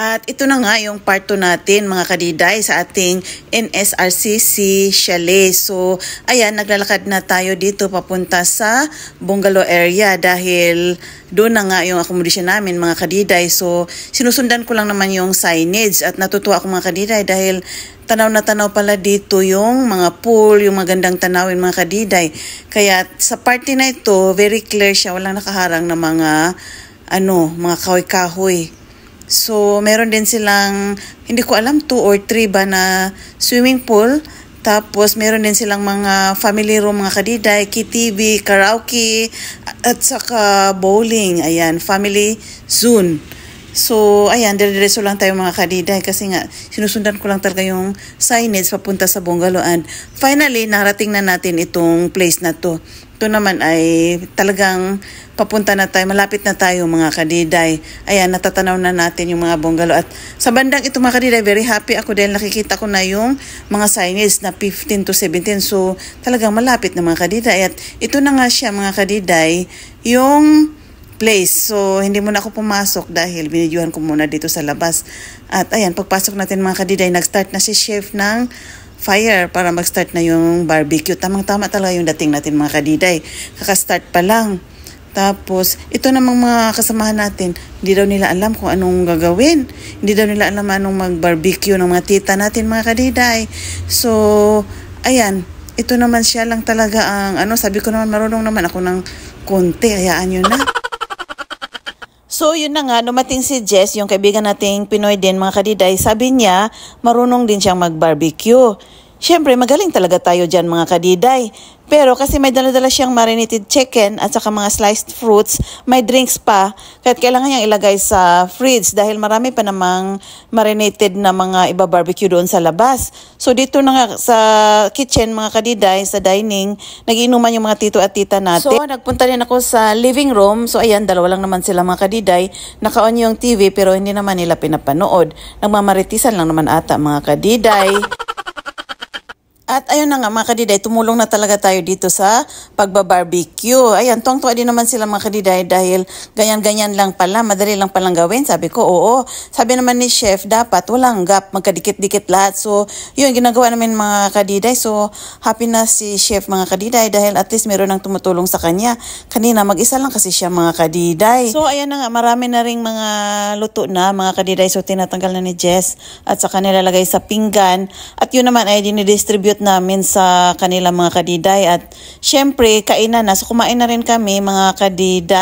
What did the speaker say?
At ito na nga yung part 2 natin mga kadiday sa ating NSRCC Chalet. So ayan, naglalakad na tayo dito papunta sa bungalow area dahil doon na nga yung accommodation namin mga kadiday. So sinusundan ko lang naman yung signage at natutuwa ako mga kadiday dahil tanaw na tanaw pala dito yung mga pool, yung magandang tanawin mga kadiday. Kaya sa party na ito, very clear siya, walang nakaharang na mga mga kahoy-kahoy. So, meron din silang, hindi ko alam, 2 or 3 ba na swimming pool. Tapos, meron din silang mga family room, mga kadiday, KTV, karaoke, at saka bowling. Ayan, family zone. So, ayan, dire-diretso lang tayo mga kadiday kasi nga, sinusundan ko lang talaga yung signage papunta sa bungalow. And finally, narating na natin itong place na to. Ito naman ay talagang papunta na tayo, malapit na tayo mga kadiday. Ayan, natatanaw na natin yung mga bungalow. At sa bandang ito mga kadiday, very happy ako dahil nakikita ko na yung mga signage na 15 to 17. So, talagang malapit na mga kadiday. At ito na nga siya mga kadiday, yung place. So, hindi muna ako pumasok dahil binidyohan ko muna dito sa labas. At ayan, pagpasok natin mga kadiday, nag-start na si chef ng fire para mag-start na yung barbecue. Tamang-tama talaga yung dating natin mga kadiday. Kaka-start pa lang. Tapos, ito namang mga kasamahan natin, hindi daw nila alam kung anong gagawin. Hindi daw nila alam anong mag-barbecue ng mga tita natin mga kadiday. So, ayan, ito naman siya lang talaga ang sabi ko naman marunong naman ako ng konti, hayaan nyo na. So, yun na nga, dumating si Jess, yung kaibigan nating Pinoy din, mga kadiday. Sabi niya, marunong din siyang mag-barbecue. Siyempre, magaling talaga tayo dyan, mga kadiday. Pero kasi may dala-dala siyang marinated chicken at saka mga sliced fruits, may drinks pa. Kahit kailangan niyang ilagay sa fridge dahil marami pa namang marinated na mga iba-barbecue doon sa labas. So, dito na nga sa kitchen, mga kadiday, sa dining, nagiinuman yung mga tito at tita natin. So, nagpunta din ako sa living room. So, ayan, dalawa lang naman sila mga kadiday. Naka-on yung TV pero hindi naman nila pinapanood. Nagmamaritisan lang naman ata mga kadiday. At ayun na nga mga kadiday, tumulong na talaga tayo dito sa pagbabarbecue. Ayan, tuwang-tuwa din naman sila mga kadiday dahil ganyan-ganyan lang pala, madali lang palang gawin. Sabi ko, oo. Sabi naman ni chef, dapat walang gap, magkadikit-dikit lahat. So, yun, ginagawa namin mga kadiday. So, happy na si chef mga kadiday dahil at least meron nang tumutulong sa kanya. Kanina, mag-isa lang kasi siya mga kadiday. So, ayan na nga, marami na ring mga luto na mga kadiday. So, tinatanggal na ni Jess at saka nilalagay sa pinggan. At yun naman ay dinidistribute namin sa kanila mga kadiday at syempre kainan na. So kumain na rin kami mga kadiday.